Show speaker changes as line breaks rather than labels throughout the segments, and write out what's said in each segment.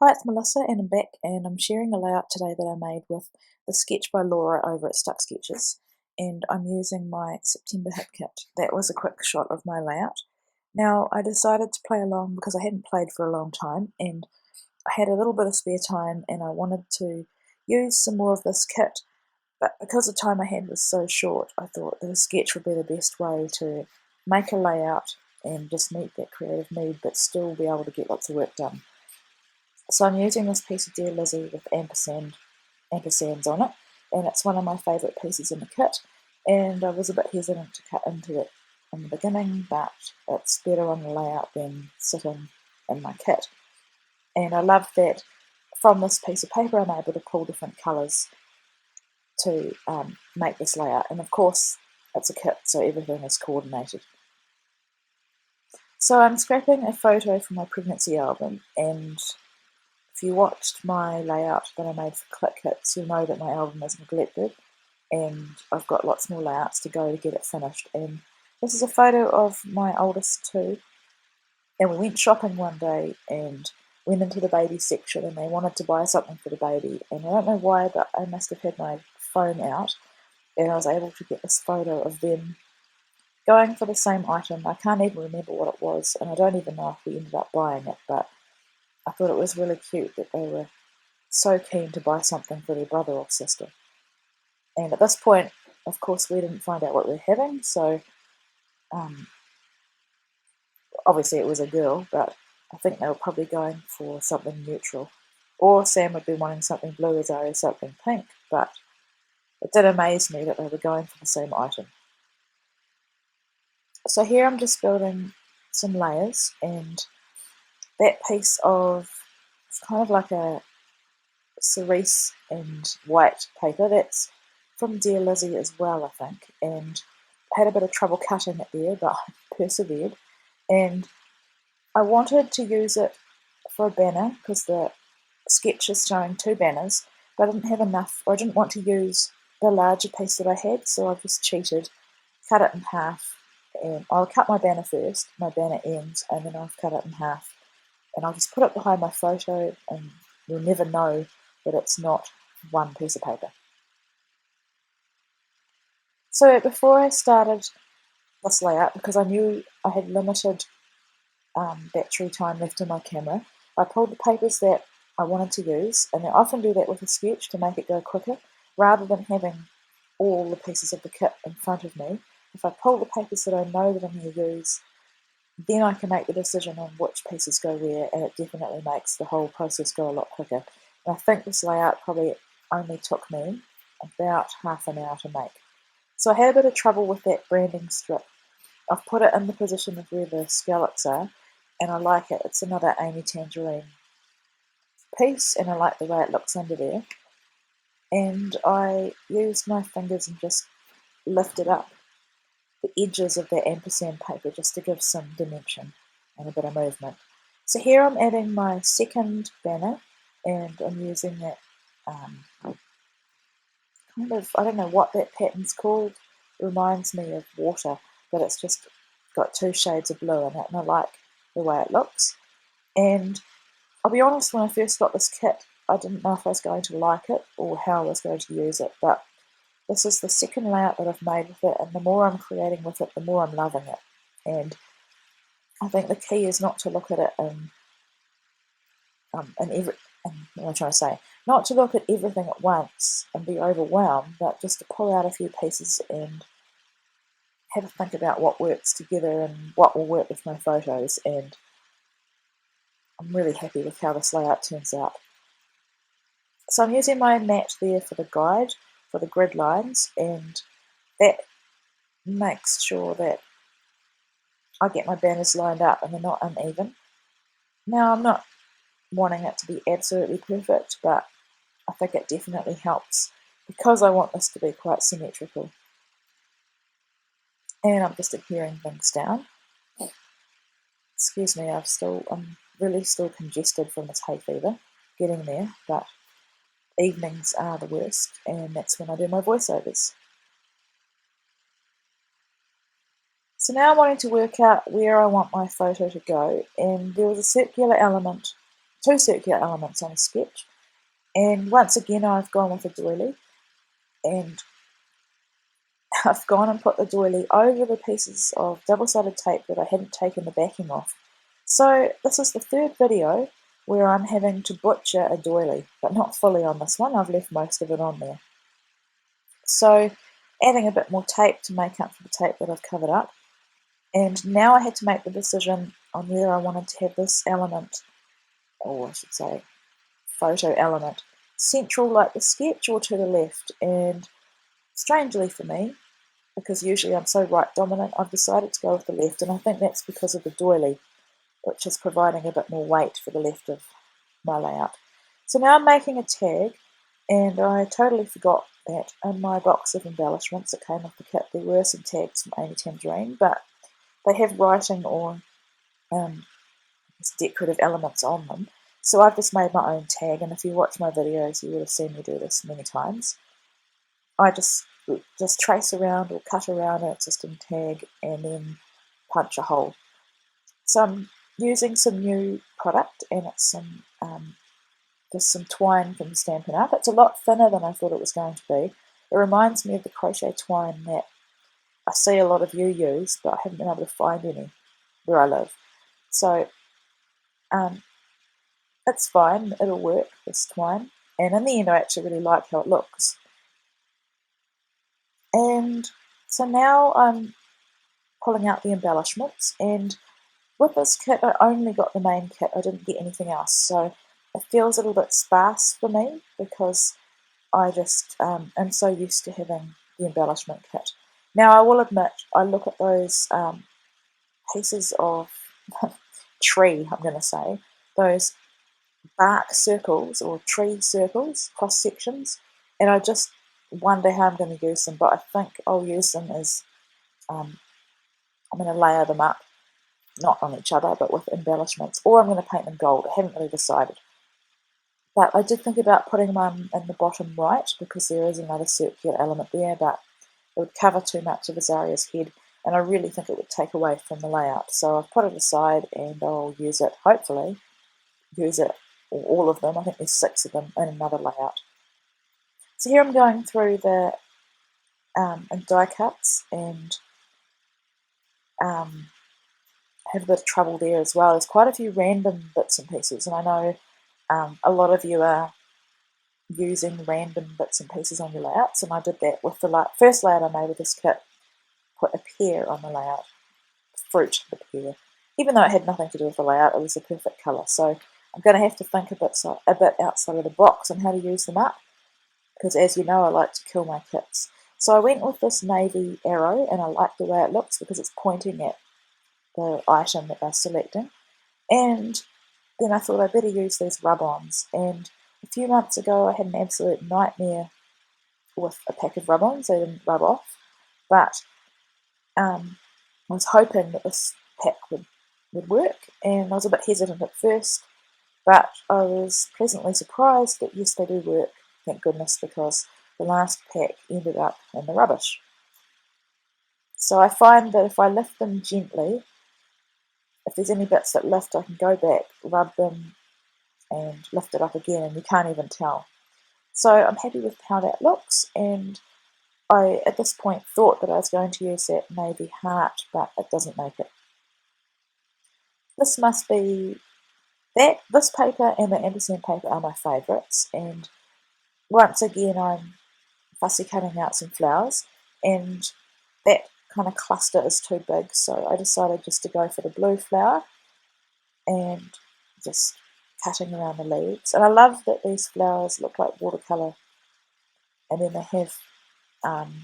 Hi, it's Melissa and I'm back and I'm sharing a layout today that I made with the sketch by Laura over at Stuck Sketches, and I'm using my September Hip Kit. That was a quick shot of my layout. Now I decided to play along because I hadn't played for a long time and I had a little bit of spare time and I wanted to use some more of this kit, but because the time I had was so short I thought that a sketch would be the best way to make a layout and just meet that creative need but still be able to get lots of work done. So I'm using this piece of Dear Lizzy with ampersands on it, and it's one of my favourite pieces in the kit, and I was a bit hesitant to cut into it in the beginning, but it's better on the layout than sitting in my kit. And I love that from this piece of paper I'm able to pull different colours to make this layout, and of course it's a kit so everything is coordinated. So I'm scrapping a photo from my pregnancy album, and if you watched my layout that I made for Click Kits, you'll know that my album is neglected and I've got lots more layouts to go to get it finished. And this is a photo of my oldest two, and we went shopping one day and went into the baby section and they wanted to buy something for the baby, and I don't know why, but I must have had my phone out and I was able to get this photo of them going for the same item. I can't even remember what it was and I don't even know if we ended up buying it, but I thought it was really cute that they were so keen to buy something for their brother or sister. And at this point, of course, we didn't find out what we were having, so obviously it was a girl, but I think they were probably going for something neutral. Or Sam would be wanting something blue, Azaria something pink, but it did amaze me that they were going for the same item. So here I'm just building some layers, and that piece of, it's kind of like a cerise and white paper, that's from Dear Lizzy as well, I think, and I had a bit of trouble cutting it there, but I persevered, and I wanted to use it for a banner because the sketch is showing two banners, but I didn't have enough, or I didn't want to use the larger piece that I had, so I just cheated, cut it in half, and I'll cut my banner first, my banner ends, and then I've cut it in half, and I'll just put it behind my photo, and you'll never know that it's not one piece of paper. So before I started this layout, because I knew I had limited battery time left in my camera, I pulled the papers that I wanted to use, and I often do that with a sketch to make it go quicker, rather than having all the pieces of the kit in front of me. If I pull the papers that I know that I'm going to use, then I can make the decision on which pieces go where, and it definitely makes the whole process go a lot quicker. And I think this layout probably only took me about half an hour to make. So I had a bit of trouble with that branding strip. I've put it in the position of where the scallops are, and I like it. It's another Amy Tangerine piece, and I like the way it looks under there. And I used my fingers and just lifted up the edges of that ampersand paper just to give some dimension and a bit of movement. So here I'm adding my second banner, and I'm using that kind of, I don't know what that pattern's called, it reminds me of water, but it's just got two shades of blue in it, and I like the way it looks. And I'll be honest, when I first got this kit, I didn't know if I was going to like it or how I was going to use it, but this is the second layout that I've made with it, and the more I'm creating with it, the more I'm loving it. And I think the key is not to look at it what am I trying to say? Not to look at everything at once and be overwhelmed, but just to pull out a few pieces and have a think about what works together and what will work with my photos. And I'm really happy with how this layout turns out. So I'm using my mat there for the guide, for the grid lines, and that makes sure that I get my banners lined up and they're not uneven. Now, I'm not wanting it to be absolutely perfect, but I think it definitely helps because I want this to be quite symmetrical. And I'm just adhering things down. Excuse me, I'm really still congested from this hay fever, getting there, but evenings are the worst, and that's when I do my voiceovers. So now I'm wanting to work out where I want my photo to go, and there was a circular element two circular elements on a sketch. And once again, I've gone with a doily, and I've gone and put the doily over the pieces of double-sided tape that I hadn't taken the backing off. So this is the third video where I'm having to butcher a doily, but not fully on this one. I've left most of it on there. So adding a bit more tape to make up for the tape that I've covered up. And now I had to make the decision on whether I wanted to have this element, or I should say photo element, central like the sketch or to the left. And strangely for me, because usually I'm so right dominant, I've decided to go with the left, and I think that's because of the doily, which is providing a bit more weight for the left of my layout. So now I'm making a tag, and I totally forgot that in my box of embellishments that came off the kit there were some tags from Amy Tangerine, but they have writing or decorative elements on them. So I've just made my own tag, and if you watch my videos you would have seen me do this many times. I just trace around or cut around an existing tag and then punch a hole. So I'm using some new product, and it's some just some twine from Stampin' Up. It's a lot thinner than I thought it was going to be. It reminds me of the crochet twine that I see a lot of you use, but I haven't been able to find any where I live. So it's fine, it'll work, this twine. And in the end I actually really like how it looks. And so now I'm pulling out the embellishments, and with this kit I only got the main kit, I didn't get anything else, so it feels a little bit sparse for me because I just am so used to having the embellishment kit. Now I will admit, I look at those pieces of tree, I'm going to say, those bark circles or tree circles, cross sections, and I just wonder how I'm going to use them, but I think I'll use them as, I'm going to layer them up, not on each other, but with embellishments, or I'm going to paint them gold. I haven't really decided. But I did think about putting one in the bottom right, because there is another circular element there, but it would cover too much of Azaria's head, and I really think it would take away from the layout. So I've put it aside, and I'll use it, hopefully, use it, or all of them, I think there's 6 of them, in another layout. So here I'm going through the die cuts, and have a bit of trouble there as well. There's quite a few random bits and pieces, and I know a lot of you are using random bits and pieces on your layouts, and I did that with the first layout I made with this kit. Put a pear on the layout, fruit, the pear. Even though it had nothing to do with the layout, it was the perfect colour. So I'm going to have to think a bit outside of the box on how to use them up, because as you know I like to kill my kits. So I went with this navy arrow, and I like the way it looks because it's pointing at the item that they're selecting. And then I thought I'd better use these rub-ons, and a few months ago I had an absolute nightmare with a pack of rub-ons. They didn't rub off, but I was hoping that this pack would work, and I was a bit hesitant at first, but I was pleasantly surprised that yes, they do work, thank goodness, because the last pack ended up in the rubbish. So I find that if I lift them gently, if there's any bits that lift, I can go back, rub them, and lift it up again, and you can't even tell. So I'm happy with how that looks, and I, at this point, thought that I was going to use that navy heart, but it doesn't make it. This must be that. This paper and the ampersand paper are my favourites, and once again I'm fussy cutting out some flowers, and that kind of cluster is too big, so I decided just to go for the blue flower and just cutting around the leaves. And I love that these flowers look like watercolour, and then they have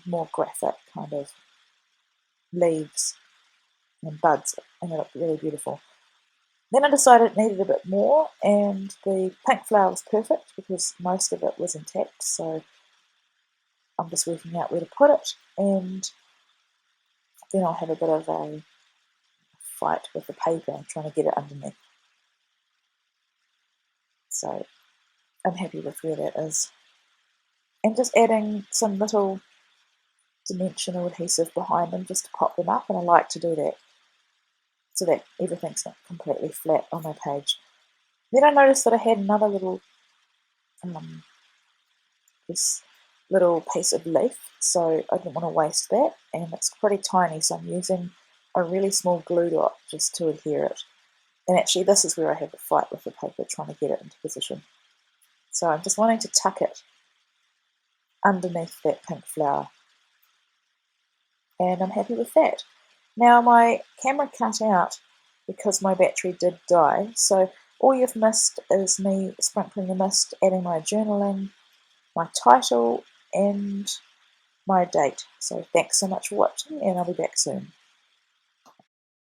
more graphic kind of leaves and buds, and they look really beautiful. Then I decided it needed a bit more, and the pink flower was perfect because most of it was intact, so I'm just working out where to put it, and then I'll have a bit of a fight with the paper trying to get it underneath. So I'm happy with where that is. And just adding some little dimensional adhesive behind them just to pop them up, and I like to do that so that everything's not completely flat on my page. Then I noticed that I had another little um, this little piece of leaf, so I didn't want to waste that, and it's pretty tiny, so I'm using a really small glue dot just to adhere it. And actually this is where I have a fight with the paper, trying to get it into position. So I'm just wanting to tuck it underneath that pink flower, and I'm happy with that. Now my camera cut out because my battery did die, so all you've missed is me sprinkling the mist, adding my journaling, my title, and my date. So thanks so much for watching, and I'll be back soon.